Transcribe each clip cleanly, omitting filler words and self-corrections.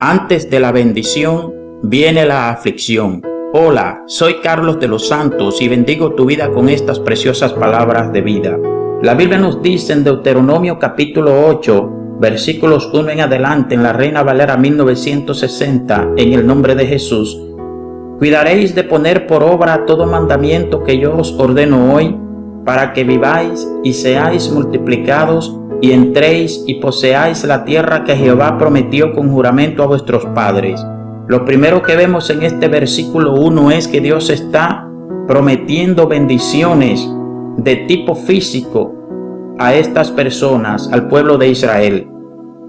Antes de la bendición viene la aflicción. Hola, soy Carlos de los Santos y bendigo tu vida con estas preciosas palabras de vida. La Biblia nos dice en Deuteronomio capítulo 8, versículos 1 en adelante, en la Reina Valera 1960, en el nombre de Jesús: cuidaréis de poner por obra todo mandamiento que yo os ordeno hoy, para que viváis y seáis multiplicados y entréis y poseáis la tierra que Jehová prometió con juramento a vuestros padres. Lo primero que vemos en este versículo 1 es que Dios está prometiendo bendiciones de tipo físico a estas personas, al pueblo de Israel.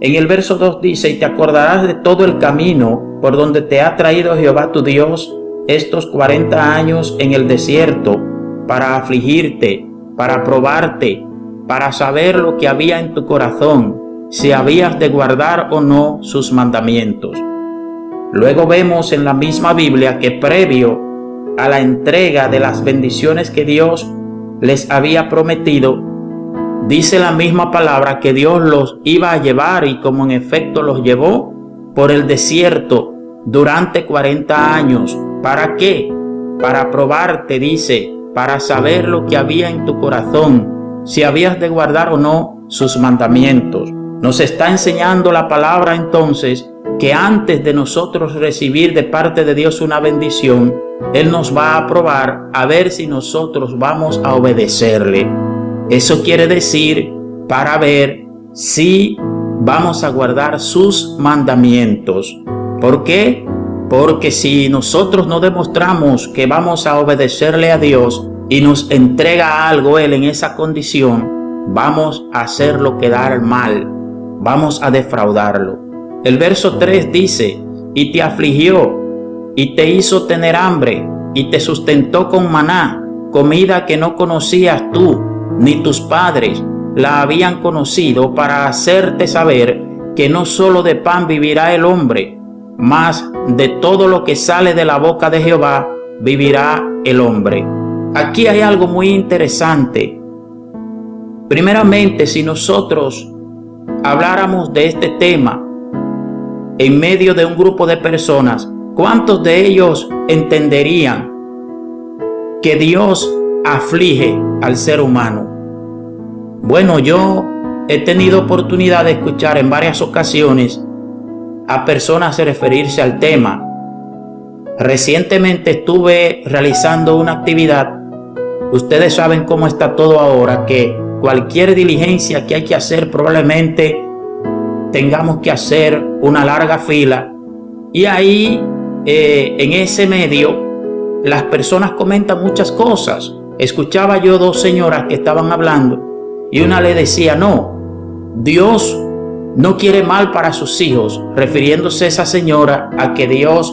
En el verso 2 dice: y te acordarás de todo el camino por donde te ha traído Jehová tu Dios estos 40 años en el desierto, para afligirte, para probarte, para saber lo que había en tu corazón, si habías de guardar o no sus mandamientos. Luego vemos en la misma Biblia que previo a la entrega de las bendiciones que Dios les había prometido, dice la misma palabra que Dios los iba a llevar, y como en efecto los llevó por el desierto durante 40 años. ¿Para qué? Para probarte, dice, para saber lo que había en tu corazón, si habías de guardar o no sus mandamientos. Nos está enseñando la palabra entonces que antes de nosotros recibir de parte de Dios una bendición, Él nos va a probar a ver si nosotros vamos a obedecerle. Eso quiere decir para ver si vamos a guardar sus mandamientos. ¿Por qué? Porque si nosotros no demostramos que vamos a obedecerle a Dios y nos entrega algo Él en esa condición, vamos a hacerlo quedar mal, vamos a defraudarlo. El verso 3 dice: y te afligió, y te hizo tener hambre, y te sustentó con maná, comida que no conocías tú, ni tus padres la habían conocido, para hacerte saber que no solo de pan vivirá el hombre, mas de todo lo que sale de la boca de Jehová vivirá el hombre. Aquí hay algo muy interesante. Primeramente, si nosotros habláramos de este tema en medio de un grupo de personas, ¿cuántos de ellos entenderían que Dios aflige al ser humano? Bueno, yo he tenido oportunidad de escuchar en varias ocasiones a personas referirse al tema. Recientemente estuve realizando una actividad. Ustedes saben cómo está todo ahora, que cualquier diligencia que hay que hacer probablemente tengamos que hacer una larga fila. Y ahí, en ese medio, las personas comentan muchas cosas. Escuchaba yo dos señoras que estaban hablando y una le decía: no, Dios no quiere mal para sus hijos, refiriéndose esa señora a que Dios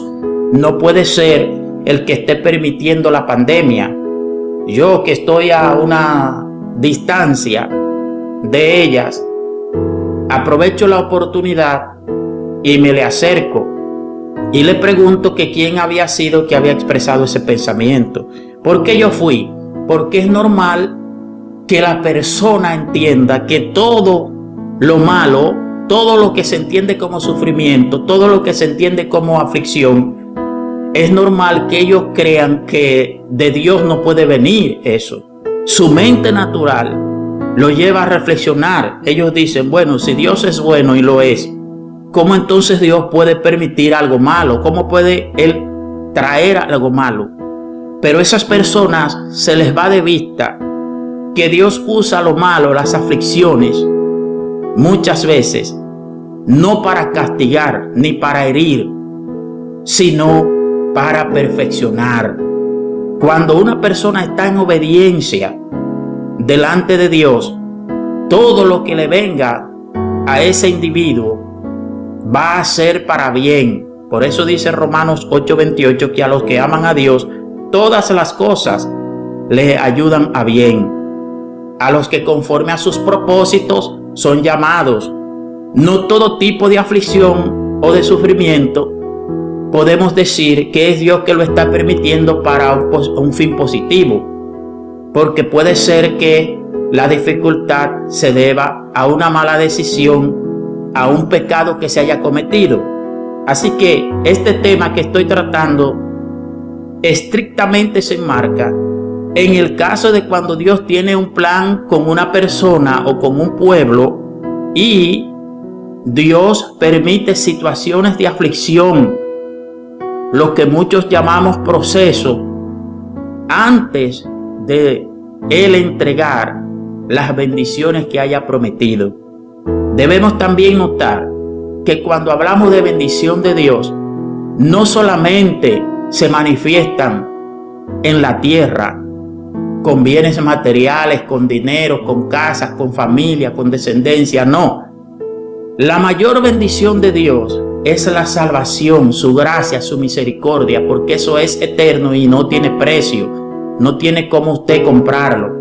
no puede ser el que esté permitiendo la pandemia. Yo, que estoy a una distancia de ellas, aprovecho la oportunidad y me le acerco y le pregunto que quién había sido que había expresado ese pensamiento. ¿Por qué yo fui? Porque es normal que la persona entienda que todo lo malo, todo lo que se entiende como sufrimiento, todo lo que se entiende como aflicción, es normal que ellos crean que de Dios no puede venir eso. Su mente natural lo lleva a reflexionar. Ellos dicen: bueno, si Dios es bueno y lo es, ¿cómo entonces Dios puede permitir algo malo? ¿Cómo puede Él traer algo malo? Pero a esas personas se les va de vista que Dios usa lo malo, las aflicciones, muchas veces, no para castigar ni para herir, sino para perfeccionar. Cuando una persona está en obediencia delante de Dios, todo lo que le venga a ese individuo va a ser para bien. Por eso dice Romanos 8:28 que a los que aman a Dios, todas las cosas les ayudan a bien. A los que conforme a sus propósitos son llamados. No todo tipo de aflicción o de sufrimiento podemos decir que es Dios que lo está permitiendo para un fin positivo, porque puede ser que la dificultad se deba a una mala decisión, a un pecado que se haya cometido. Así que este tema que estoy tratando estrictamente se enmarca en el caso de cuando Dios tiene un plan con una persona o con un pueblo y Dios permite situaciones de aflicción, lo que muchos llamamos proceso, antes de Él entregar las bendiciones que haya prometido. Debemos también notar que cuando hablamos de bendición de Dios, no solamente se manifiestan en la tierra, con bienes materiales, con dinero, con casas, con familia, con descendencia, no. La mayor bendición de Dios es la salvación, su gracia, su misericordia, porque eso es eterno y no tiene precio, no tiene cómo usted comprarlo.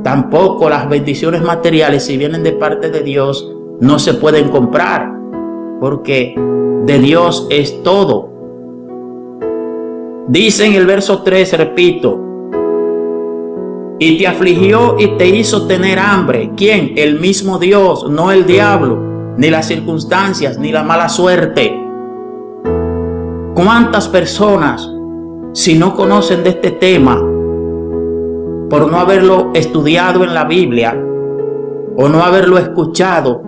Tampoco las bendiciones materiales, si vienen de parte de Dios, no se pueden comprar, porque de Dios es todo. Dice en el verso 3, repito, y te afligió y te hizo tener hambre. ¿Quién? El mismo Dios, no el diablo, ni las circunstancias, ni la mala suerte. ¿Cuántas personas, si no conocen de este tema, por no haberlo estudiado en la Biblia o no haberlo escuchado,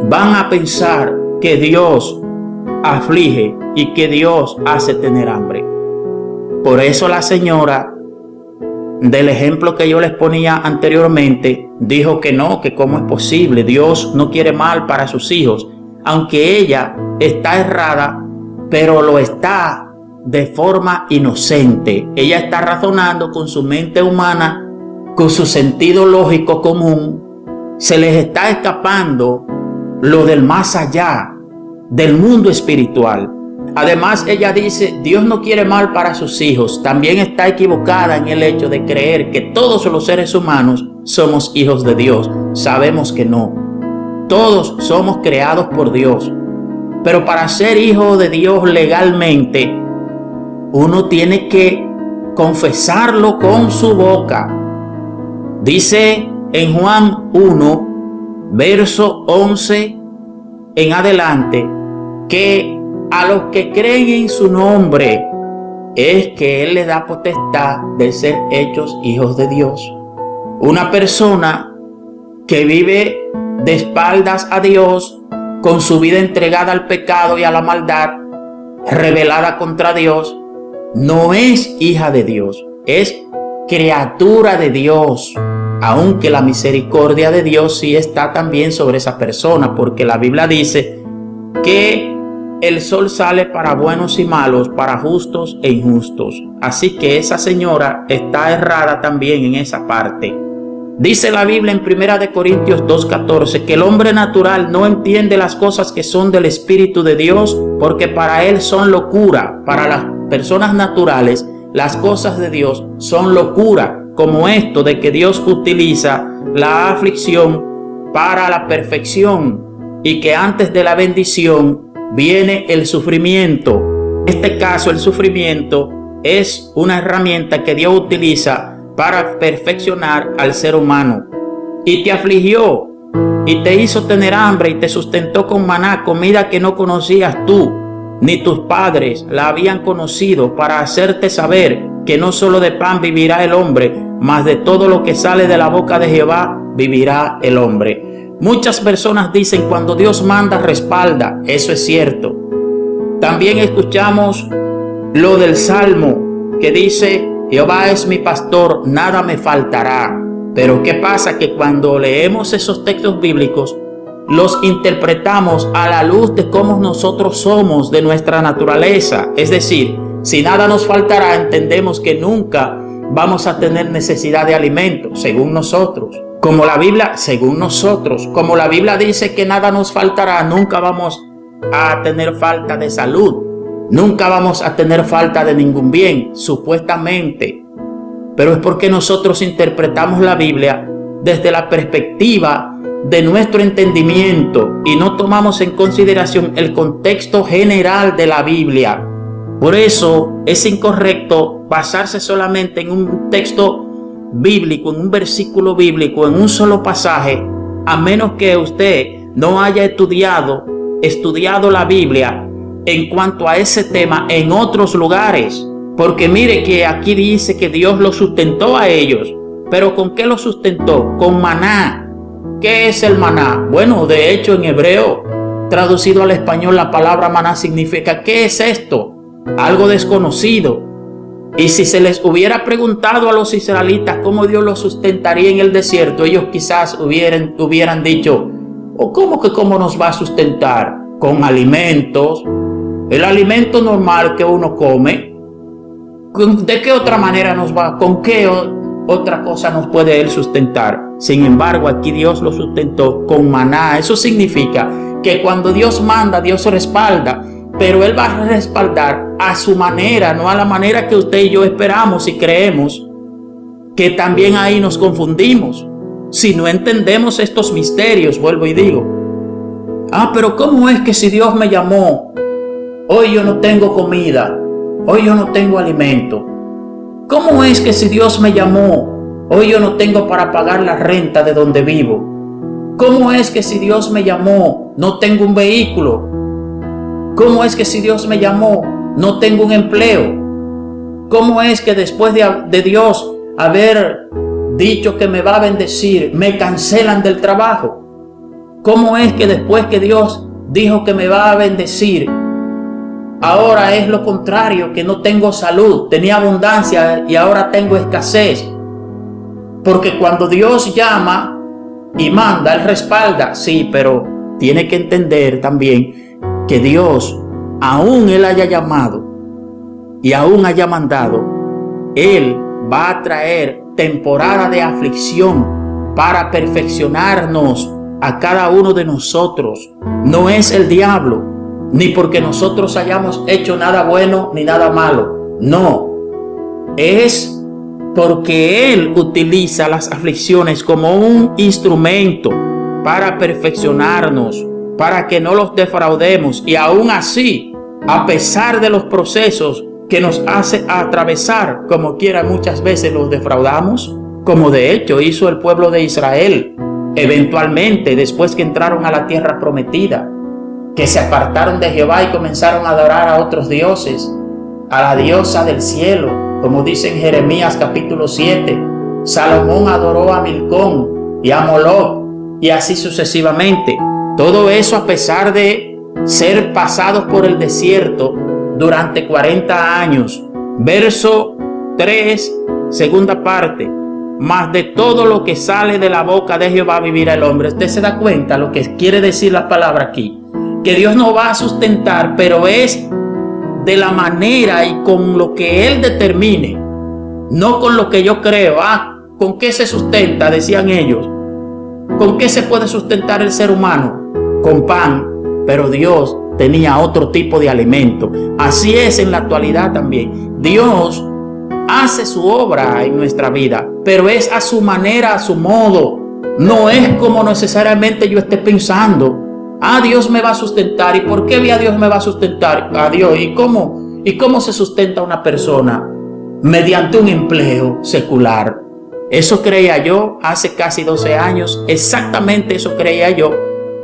van a pensar que Dios aflige y que Dios hace tener hambre? Por eso la señora del ejemplo que yo les ponía anteriormente dijo que no, que cómo es posible, Dios no quiere mal para sus hijos, aunque ella está errada, pero lo está de forma inocente. Ella está razonando con su mente humana, con su sentido lógico común. Se les está escapando lo del más allá, del mundo espiritual. Además, ella dice, Dios no quiere mal para sus hijos. También está equivocada en el hecho de creer que todos los seres humanos somos hijos de Dios. Sabemos que no. Todos somos creados por Dios. Pero para ser hijo de Dios legalmente, uno tiene que confesarlo con su boca. Dice en Juan 1, verso 11 en adelante, que a los que creen en su nombre es que Él les da potestad de ser hechos hijos de Dios. Una persona que vive de espaldas a Dios, con su vida entregada al pecado y a la maldad, rebelada contra Dios, no es hija de Dios, es criatura de Dios. Aunque la misericordia de Dios sí está también sobre esa persona, porque la Biblia dice que el sol sale para buenos y malos, para justos e injustos. Así que esa señora está errada también en esa parte. Dice la Biblia en 1 Corintios 2:14 que el hombre natural no entiende las cosas que son del Espíritu de Dios, porque para él son locura. Para las personas naturales, las cosas de Dios son locura, como esto de que Dios utiliza la aflicción para la perfección y que antes de la bendición viene el sufrimiento. En este caso, el sufrimiento es una herramienta que Dios utiliza para perfeccionar al ser humano. Y te afligió y te hizo tener hambre y te sustentó con maná, comida que no conocías tú ni tus padres la habían conocido, para hacerte saber que no solo de pan vivirá el hombre, mas de todo lo que sale de la boca de Jehová vivirá el hombre. Muchas personas dicen, cuando Dios manda, respalda. Eso es cierto. También escuchamos lo del Salmo que dice, Jehová es mi pastor, nada me faltará. Pero ¿qué pasa? Que cuando leemos esos textos bíblicos, los interpretamos a la luz de cómo nosotros somos, de nuestra naturaleza. Es decir, si nada nos faltará, entendemos que nunca vamos a tener necesidad de alimento, según nosotros. Como la Biblia, según nosotros, como la Biblia dice que nada nos faltará, nunca vamos a tener falta de salud, nunca vamos a tener falta de ningún bien, supuestamente. Pero es porque nosotros interpretamos la Biblia desde la perspectiva de nuestro entendimiento y no tomamos en consideración el contexto general de la Biblia. Por eso es incorrecto basarse solamente en un texto bíblico, en un versículo bíblico, en un solo pasaje, a menos que usted no haya estudiado la Biblia en cuanto a ese tema en otros lugares. Porque mire que aquí dice que Dios los sustentó a ellos. ¿Pero con qué los sustentó? Con maná. ¿Qué es el maná? Bueno, de hecho en hebreo, traducido al español, la palabra maná significa ¿qué es esto? Algo desconocido. Y si se les hubiera preguntado a los israelitas cómo Dios los sustentaría en el desierto, ellos quizás hubieran dicho, ¿cómo nos va a sustentar? Con alimentos, el alimento normal que uno come. ¿De qué otra manera nos va? ¿Con qué otra cosa nos puede Él sustentar? Sin embargo, aquí Dios lo sustentó con maná. Eso significa que cuando Dios manda, Dios respalda. Pero Él va a respaldar a su manera, no a la manera que usted y yo esperamos y creemos, que también ahí nos confundimos. Si no entendemos estos misterios, vuelvo y digo, pero ¿cómo es que si Dios me llamó, hoy yo no tengo comida, hoy yo no tengo alimento? ¿Cómo es que si Dios me llamó, hoy yo no tengo para pagar la renta de donde vivo? ¿Cómo es que si Dios me llamó, no tengo un vehículo? ¿Cómo es que si Dios me llamó, no tengo un empleo? ¿Cómo es que después de Dios haber dicho que me va a bendecir, me cancelan del trabajo? ¿Cómo es que después que Dios dijo que me va a bendecir, ahora es lo contrario, que no tengo salud? Tenía abundancia y ahora tengo escasez. Porque cuando Dios llama y manda, Él respalda. Sí, pero tiene que entender también que Dios, aún Él haya llamado y aún haya mandado, Él va a traer temporada de aflicción para perfeccionarnos a cada uno de nosotros. No es el diablo, ni porque nosotros hayamos hecho nada bueno ni nada malo. No, es porque Él utiliza las aflicciones como un instrumento para perfeccionarnos, para que no los defraudemos. Y aún así, a pesar de los procesos que nos hace atravesar, como quiera muchas veces los defraudamos, como de hecho hizo el pueblo de Israel eventualmente después que entraron a la tierra prometida, que se apartaron de Jehová y comenzaron a adorar a otros dioses, a la diosa del cielo, como dice en Jeremías capítulo 7. Salomón adoró a Milcón y a Moloc, y así sucesivamente. Todo eso a pesar de ser pasados por el desierto durante 40 años. Verso 3, segunda parte. Mas de todo lo que sale de la boca de Jehová vivirá el hombre. Usted se da cuenta lo que quiere decir la palabra aquí. Que Dios nos va a sustentar, pero es de la manera y con lo que Él determine. No con lo que yo creo. ¿Con qué se sustenta? Decían ellos. ¿Con qué se puede sustentar el ser humano? Con pan. Pero Dios tenía otro tipo de alimento. Así es en la actualidad también. Dios hace su obra en nuestra vida, pero es a su manera, a su modo. No es como necesariamente yo esté pensando. Dios me va a sustentar. ¿Y por qué Dios me va a sustentar? Dios. ¿Y cómo se sustenta una persona? Mediante un empleo secular. Eso creía yo hace casi 12 años. Exactamente eso creía yo.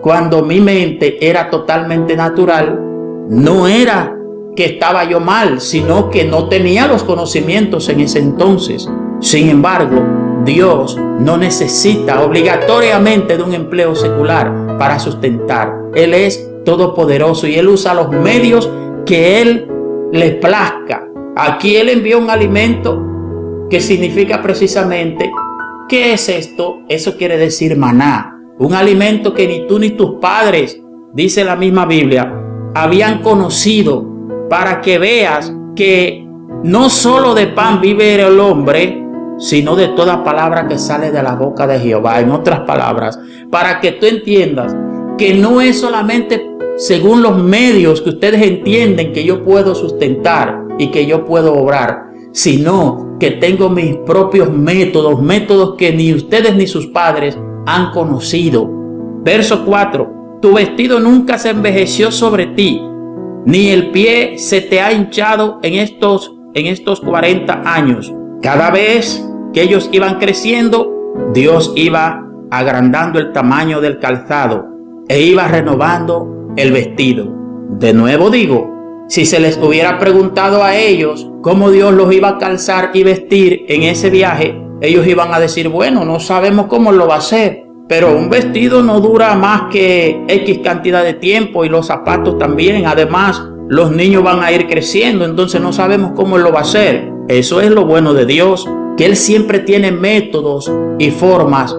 Cuando mi mente era totalmente natural, no era que estaba yo mal, sino que no tenía los conocimientos en ese entonces. Sin embargo, Dios no necesita obligatoriamente de un empleo secular para sustentar. Él es todopoderoso y Él usa los medios que Él le plazca. Aquí Él envió un alimento que significa precisamente, ¿qué es esto? Eso quiere decir maná. Un alimento que ni tú ni tus padres, dice la misma Biblia, habían conocido, para que veas que no solo de pan vive el hombre, sino de toda palabra que sale de la boca de Jehová. En otras palabras, para que tú entiendas que no es solamente según los medios que ustedes entienden que yo puedo sustentar y que yo puedo obrar, sino que tengo mis propios métodos que ni ustedes ni sus padres han conocido. Verso 4. Tu vestido nunca se envejeció sobre ti, ni el pie se te ha hinchado en estos 40 años. Cada vez que ellos iban creciendo, Dios iba agrandando el tamaño del calzado e iba renovando el vestido. De nuevo digo, si se les hubiera preguntado a ellos cómo Dios los iba a calzar y vestir en ese viaje, ellos iban a decir, bueno, no sabemos cómo lo va a hacer, pero un vestido no dura más que X cantidad de tiempo y los zapatos también. Además, los niños van a ir creciendo, entonces no sabemos cómo lo va a hacer. Eso es lo bueno de Dios, que Él siempre tiene métodos y formas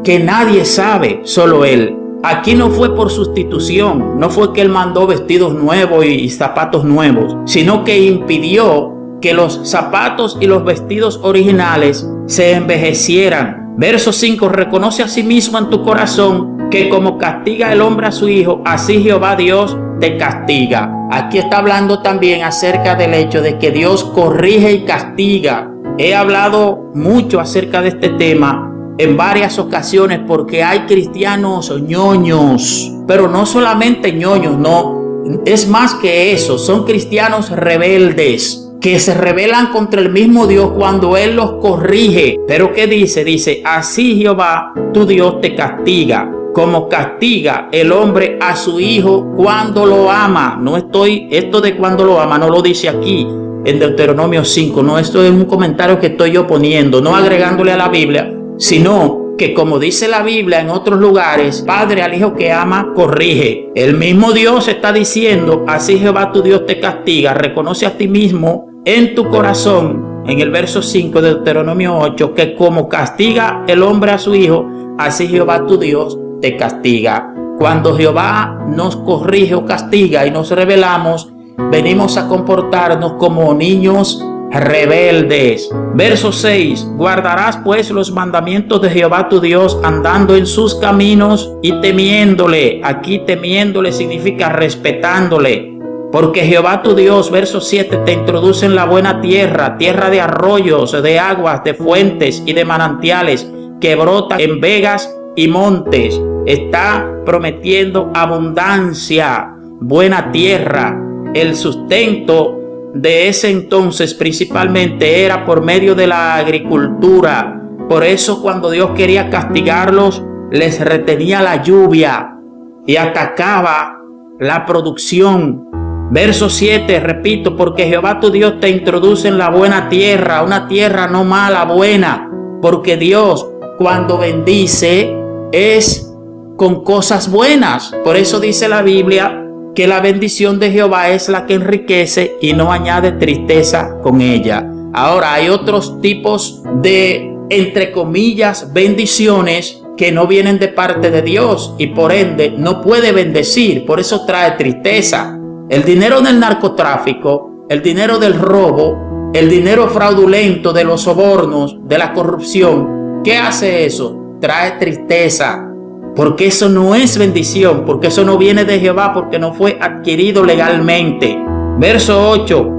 que nadie sabe, solo Él. Aquí no fue por sustitución, no fue que Él mandó vestidos nuevos y zapatos nuevos, sino que impidió que los zapatos y los vestidos originales se envejecieran. Verso 5, reconoce a sí mismo en tu corazón que como castiga el hombre a su hijo, así Jehová Dios te castiga. Aquí está hablando también acerca del hecho de que Dios corrige y castiga. He hablado mucho acerca de este tema en varias ocasiones porque hay cristianos ñoños, pero no solamente ñoños, no, es más que eso, son cristianos rebeldes que se rebelan contra el mismo Dios cuando Él los corrige. Pero ¿qué dice? Dice, así Jehová tu Dios te castiga, como castiga el hombre a su hijo cuando lo ama. Esto de cuando lo ama no lo dice aquí en Deuteronomio 5, no, esto es un comentario que estoy yo poniendo, no agregándole a la Biblia, sino que como dice la Biblia en otros lugares, padre al hijo que ama corrige. El mismo Dios está diciendo, así Jehová tu Dios te castiga. Reconoce a ti mismo en tu corazón, en el verso 5 de Deuteronomio 8, que como castiga el hombre a su hijo, así Jehová tu Dios te castiga. Cuando Jehová nos corrige o castiga y nos rebelamos, venimos a comportarnos como niños rebeldes. Verso 6, guardarás pues los mandamientos de Jehová tu Dios, andando en sus caminos y temiéndole. Aquí temiéndole significa respetándole. Porque Jehová tu Dios, verso 7, te introduce en la buena tierra, tierra de arroyos, de aguas, de fuentes y de manantiales, que brotan en vegas y montes. Está prometiendo abundancia, buena tierra. El sustento de ese entonces principalmente era por medio de la agricultura. Por eso cuando Dios quería castigarlos, les retenía la lluvia y atacaba la producción. Verso 7, repito, porque Jehová tu Dios te introduce en la buena tierra, una tierra no mala, buena, porque Dios cuando bendice es con cosas buenas. Por eso dice la Biblia que la bendición de Jehová es la que enriquece y no añade tristeza con ella. Ahora hay otros tipos de, entre comillas, bendiciones que no vienen de parte de Dios y por ende no puede bendecir, por eso trae tristeza. El dinero del narcotráfico, el dinero del robo, el dinero fraudulento de los sobornos, de la corrupción, ¿qué hace eso? Trae tristeza. Porque eso no es bendición, porque eso no viene de Jehová, porque no fue adquirido legalmente. Verso 8,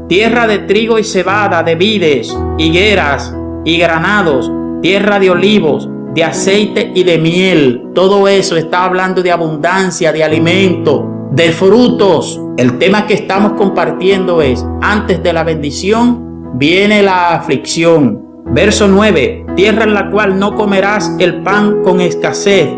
tierra de trigo y cebada, de vides, higueras y granados, tierra de olivos, de aceite y de miel. Todo eso está hablando de abundancia, de alimento, de frutos. El tema que estamos compartiendo es, antes de la bendición viene la aflicción. Verso 9, tierra en la cual no comerás el pan con escasez,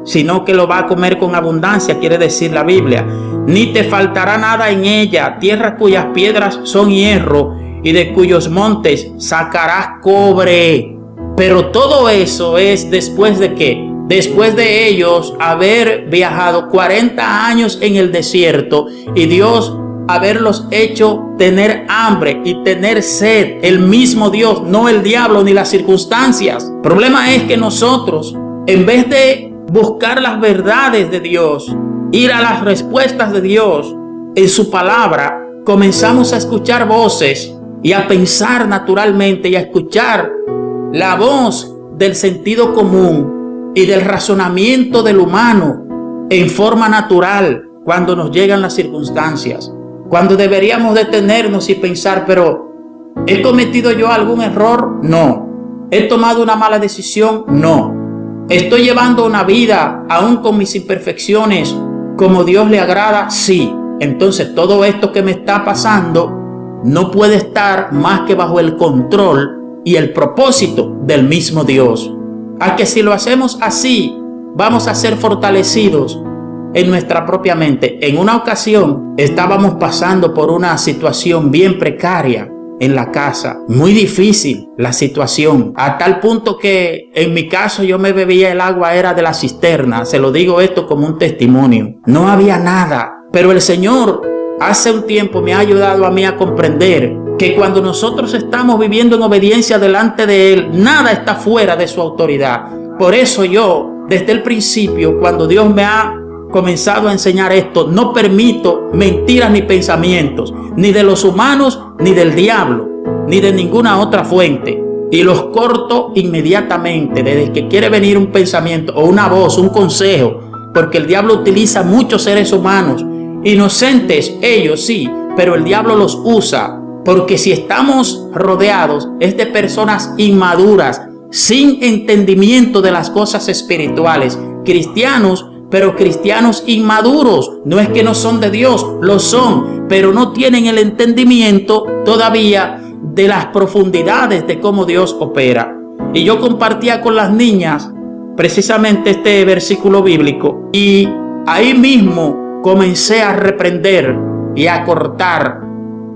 sino que lo va a comer con abundancia, quiere decir la Biblia. Ni te faltará nada en ella, tierra cuyas piedras son hierro y de cuyos montes sacarás cobre. Pero todo eso es después de ¿qué? Después de ellos haber viajado 40 años en el desierto y Dios haberlos hecho tener hambre y tener sed. El mismo Dios, no el diablo ni las circunstancias. El problema es que nosotros, en vez de buscar las verdades de Dios, ir a las respuestas de Dios en su palabra, comenzamos a escuchar voces y a pensar naturalmente y a escuchar la voz del sentido común y del razonamiento del humano en forma natural cuando nos llegan las circunstancias. Cuando deberíamos detenernos y pensar, pero ¿he cometido yo algún error? No. ¿He tomado una mala decisión? No. ¿Estoy llevando una vida, aún con mis imperfecciones, como Dios le agrada? Sí. Entonces todo esto que me está pasando no puede estar más que bajo el control y el propósito del mismo Dios. A que si lo hacemos así, vamos a ser fortalecidos en nuestra propia mente. En una ocasión estábamos pasando por una situación bien precaria en la casa, muy difícil la situación, a tal punto que en mi caso yo me bebía el agua, era de la cisterna. Se lo digo esto como un testimonio. No había nada, pero el Señor hace un tiempo me ha ayudado a mí a comprender que cuando nosotros estamos viviendo en obediencia delante de Él, nada está fuera de su autoridad. Por eso yo, desde el principio, cuando Dios me ha comenzado a enseñar esto, no permito mentiras ni pensamientos, ni de los humanos, ni del diablo, ni de ninguna otra fuente. Y los corto inmediatamente desde que quiere venir un pensamiento o una voz, un consejo, porque el diablo utiliza muchos seres humanos, inocentes ellos sí, pero el diablo los usa, porque si estamos rodeados es de personas inmaduras, sin entendimiento de las cosas espirituales, cristianos, pero cristianos inmaduros. No es que no son de Dios, lo son, pero no tienen el entendimiento todavía de las profundidades de cómo Dios opera. Y yo compartía con las niñas precisamente este versículo bíblico, y ahí mismo comencé a reprender y a cortar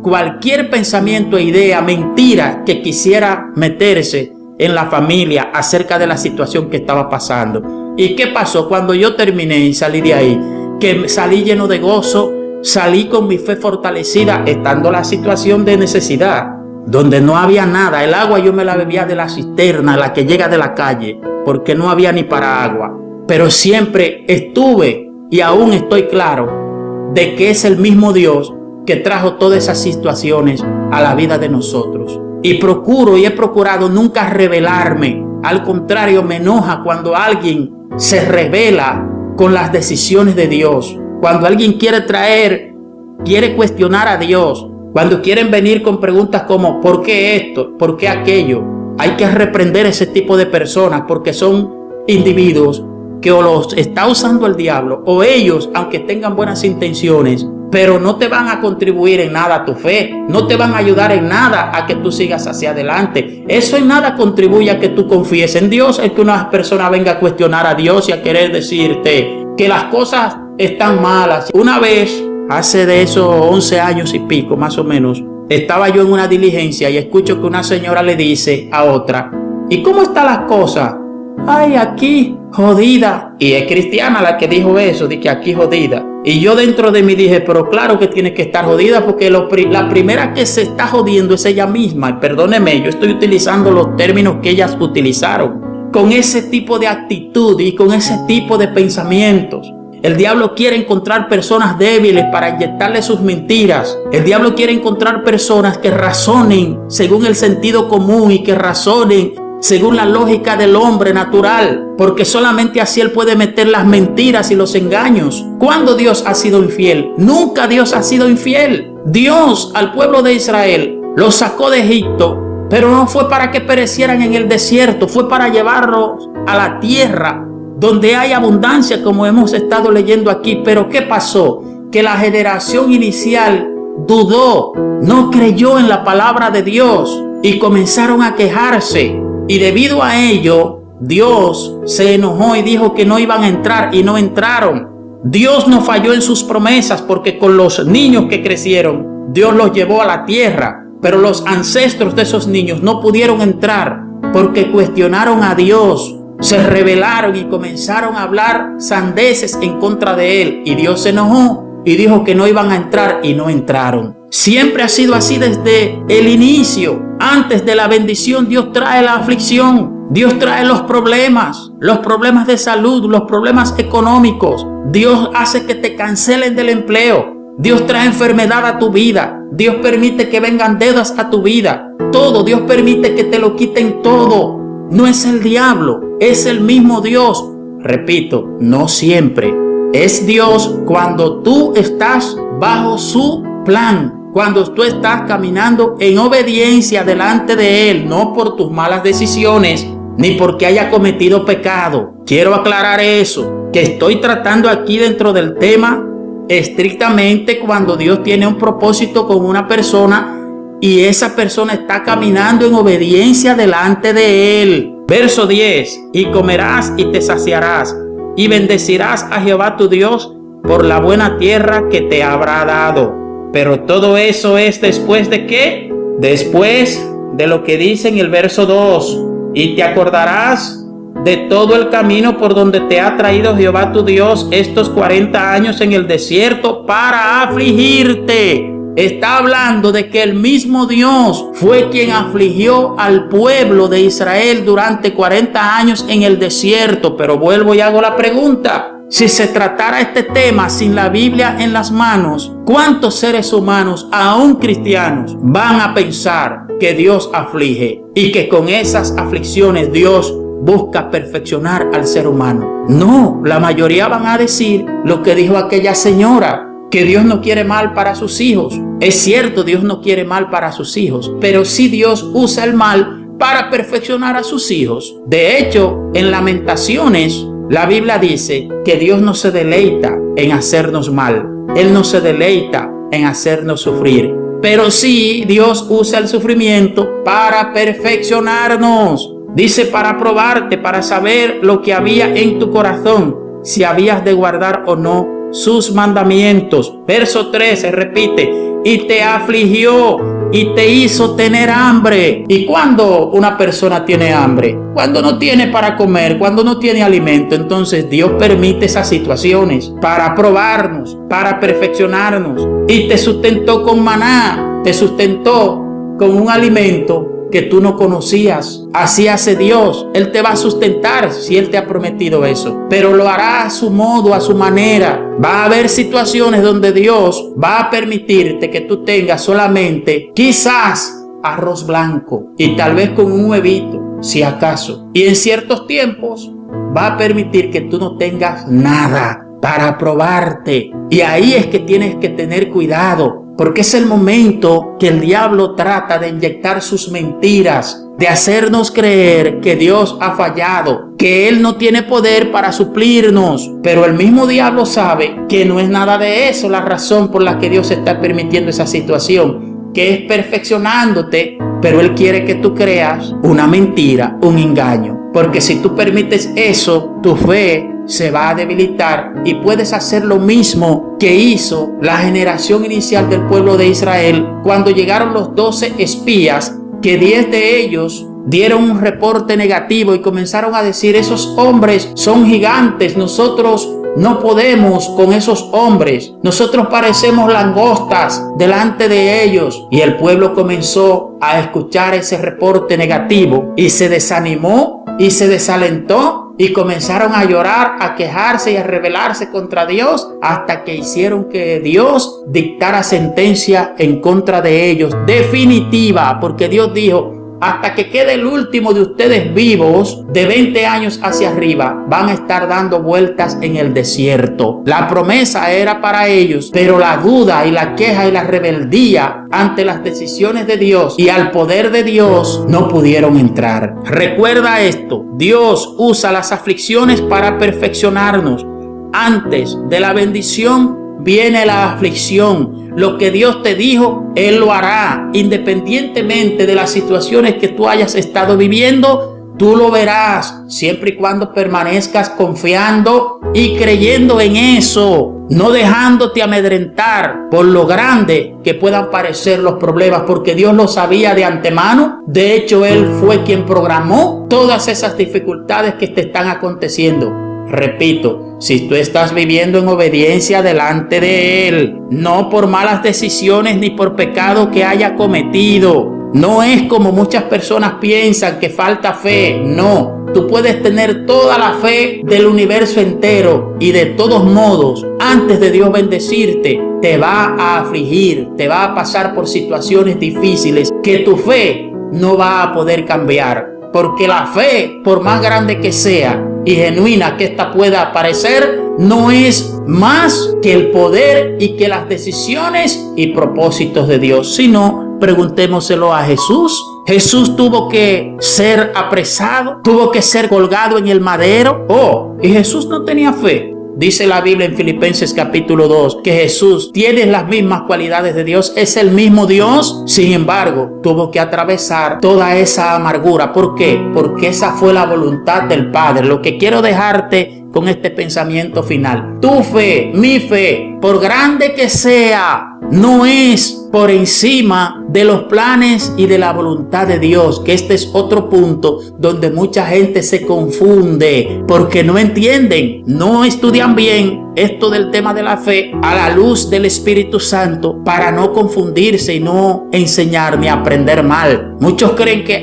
cualquier pensamiento e idea, mentira que quisiera meterse en la familia acerca de la situación que estaba pasando. ¿Y qué pasó? Cuando yo terminé y salí de ahí, que salí lleno de gozo, salí con mi fe fortalecida, estando en la situación de necesidad, donde no había nada. El agua yo me la bebía de la cisterna, la que llega de la calle, porque no había ni para agua. Pero siempre estuve y aún estoy claro de que es el mismo Dios que trajo todas esas situaciones a la vida de nosotros. Y procuro y he procurado nunca rebelarme. Al contrario, me enoja cuando alguien se rebela con las decisiones de Dios. Cuando alguien quiere cuestionar a Dios. Cuando quieren venir con preguntas como ¿por qué esto? ¿Por qué aquello? Hay que reprender ese tipo de personas, porque son individuos que o los está usando el diablo, o ellos, aunque tengan buenas intenciones, pero no te van a contribuir en nada a tu fe, no te van a ayudar en nada a que tú sigas hacia adelante. Eso en nada contribuye a que tú confíes en Dios, el que una persona venga a cuestionar a Dios y a querer decirte que las cosas están malas. Una vez, hace de esos 11 años y pico más o menos, estaba yo en una diligencia y escucho que una señora le dice a otra: ¿y cómo están las cosas? Ay, aquí jodida. Y es cristiana la que dijo eso, de que aquí jodida. Y yo dentro de mí dije, pero claro que tiene que estar jodida, porque la primera que se está jodiendo es ella misma. Y perdóneme, yo estoy utilizando los términos que ellas utilizaron. Con ese tipo de actitud y con ese tipo de pensamientos, el diablo quiere encontrar personas débiles para inyectarle sus mentiras. El diablo quiere encontrar personas que razonen según el sentido común y que razonen según la lógica del hombre natural, porque solamente así él puede meter las mentiras y los engaños. ¿Cuándo Dios ha sido infiel? Nunca Dios ha sido infiel. Dios al pueblo de Israel los sacó de Egipto, pero no fue para que perecieran en el desierto, fue para llevarlos a la tierra donde hay abundancia, como hemos estado leyendo aquí. Pero ¿qué pasó? Que la generación inicial dudó, no creyó en la palabra de Dios y comenzaron a quejarse. Y debido a ello, Dios se enojó y dijo que no iban a entrar, y no entraron. Dios no falló en sus promesas, porque con los niños que crecieron, Dios los llevó a la tierra. Pero los ancestros de esos niños no pudieron entrar porque cuestionaron a Dios, se rebelaron y comenzaron a hablar sandeces en contra de Él. Y Dios se enojó y dijo que no iban a entrar, y no entraron. Siempre ha sido así desde el inicio. Antes de la bendición, Dios trae la aflicción. Dios trae los problemas de salud, los problemas económicos. Dios hace que te cancelen del empleo. Dios trae enfermedad a tu vida. Dios permite que vengan deudas a tu vida. Todo, Dios permite que te lo quiten todo. No es el diablo, es el mismo Dios. Repito, no siempre. Es Dios cuando tú estás bajo su plan. Cuando tú estás caminando en obediencia delante de Él, no por tus malas decisiones, ni porque haya cometido pecado. Quiero aclarar eso, que estoy tratando aquí dentro del tema estrictamente cuando Dios tiene un propósito con una persona y esa persona está caminando en obediencia delante de Él. Verso 10: y comerás y te saciarás, y bendecirás a Jehová tu Dios, por la buena tierra que te habrá dado. Pero todo eso es después de ¿qué? Después de lo que dice en el verso 2. Y te acordarás de todo el camino por donde te ha traído Jehová tu Dios estos 40 años en el desierto para afligirte. Está hablando de que el mismo Dios fue quien afligió al pueblo de Israel durante 40 años en el desierto. Pero vuelvo y hago la pregunta. Si se tratara este tema sin la Biblia en las manos, ¿cuántos seres humanos, aún cristianos, van a pensar que Dios aflige y que con esas aflicciones Dios busca perfeccionar al ser humano? No, la mayoría van a decir lo que dijo aquella señora, que Dios no quiere mal para sus hijos. Es cierto, Dios no quiere mal para sus hijos, pero sí Dios usa el mal para perfeccionar a sus hijos. De hecho, en Lamentaciones, la Biblia dice que Dios no se deleita en hacernos mal. Él no se deleita en hacernos sufrir. Pero sí, Dios usa el sufrimiento para perfeccionarnos. Dice, para probarte, para saber lo que había en tu corazón, si habías de guardar o no sus mandamientos. Verso 13 repite, y te afligió y te hizo tener hambre. ¿Y cuando una persona tiene hambre? Cuando no tiene para comer, cuando no tiene alimento. Entonces Dios permite esas situaciones para probarnos, para perfeccionarnos. Y te sustentó con maná, te sustentó con un alimento que tú no conocías. Así hace Dios. Él te va a sustentar si Él te ha prometido eso, pero lo hará a su modo, a su manera. Va a haber situaciones donde Dios va a permitirte que tú tengas solamente quizás arroz blanco y tal vez con un huevito, si acaso. Y en ciertos tiempos va a permitir que tú no tengas nada para probarte. Y ahí es que tienes que tener cuidado, porque es el momento que el diablo trata de inyectar sus mentiras, de hacernos creer que Dios ha fallado, que Él no tiene poder para suplirnos. Pero el mismo diablo sabe que no es nada de eso la razón por la que Dios está permitiendo esa situación, que es perfeccionándote, pero Él quiere que tú creas una mentira, un engaño. Porque si tú permites eso, tu fe se va a debilitar y puedes hacer lo mismo que hizo la generación inicial del pueblo de Israel cuando llegaron los 12 espías, que 10 de ellos dieron un reporte negativo y comenzaron a decir, esos hombres son gigantes, nosotros no podemos con esos hombres, nosotros parecemos langostas delante de ellos. Y el pueblo comenzó a escuchar ese reporte negativo y se desanimó y se desalentó y comenzaron a llorar, a quejarse y a rebelarse contra Dios, hasta que hicieron que Dios dictara sentencia en contra de ellos definitiva, porque Dios dijo, hasta que quede el último de ustedes vivos, de 20 años hacia arriba, van a estar dando vueltas en el desierto. La promesa era para ellos, pero la duda y la queja y la rebeldía ante las decisiones de Dios y al poder de Dios no pudieron entrar. Recuerda esto, Dios usa las aflicciones para perfeccionarnos. Antes de la bendición viene la aflicción. Lo que Dios te dijo, Él lo hará. Independientemente de las situaciones que tú hayas estado viviendo, tú lo verás, siempre y cuando permanezcas confiando y creyendo en eso, no dejándote amedrentar por lo grande que puedan parecer los problemas, porque Dios lo sabía de antemano. De hecho, Él fue quien programó todas esas dificultades que te están aconteciendo. Repito, si tú estás viviendo en obediencia delante de Él, no por malas decisiones ni por pecado que haya cometido, no es como muchas personas piensan que falta fe. No, tú puedes tener toda la fe del universo entero y de todos modos, antes de Dios bendecirte, te va a afligir, te va a pasar por situaciones difíciles que tu fe no va a poder cambiar. Porque la fe, por más grande que sea y genuina que ésta pueda parecer, no es más que el poder y que las decisiones y propósitos de Dios. Si no, preguntémoselo a Jesús. Jesús tuvo que ser apresado, tuvo que ser colgado en el madero. Y Jesús no tenía fe. Dice la Biblia en Filipenses capítulo 2 que Jesús tiene las mismas cualidades de Dios, es el mismo Dios. Sin embargo, tuvo que atravesar toda esa amargura. ¿Por qué? Porque esa fue la voluntad del Padre. Lo que quiero dejarte con este pensamiento final. Tu fe, mi fe, por grande que sea, no es por encima de los planes y de la voluntad de Dios, que este es otro punto donde mucha gente se confunde porque no entienden, no estudian bien esto del tema de la fe a la luz del Espíritu Santo para no confundirse y no enseñar ni aprender mal. Muchos creen que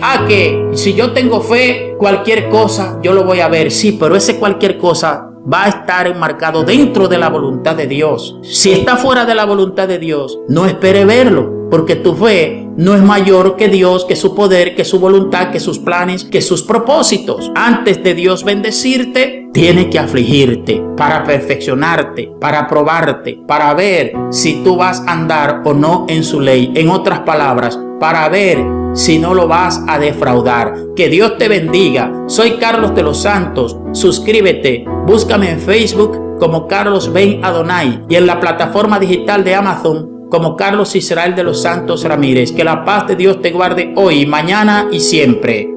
si yo tengo fe, cualquier cosa yo lo voy a ver. Sí, pero ese cualquier cosa va a estar enmarcado dentro de la voluntad de Dios. Si está fuera de la voluntad de Dios, no espere verlo, porque tu fe no es mayor que Dios, que su poder, que su voluntad, que sus planes, que sus propósitos. Antes de Dios bendecirte, tiene que afligirte para perfeccionarte, para probarte, para ver si tú vas a andar o no en su ley. En otras palabras, para ver si no lo vas a defraudar. Que Dios te bendiga. Soy Carlos de los Santos. Suscríbete. Búscame en Facebook como Carlos Ben Adonai y en la plataforma digital de Amazon como Carlos Israel de los Santos Ramírez. Que la paz de Dios te guarde hoy, mañana y siempre.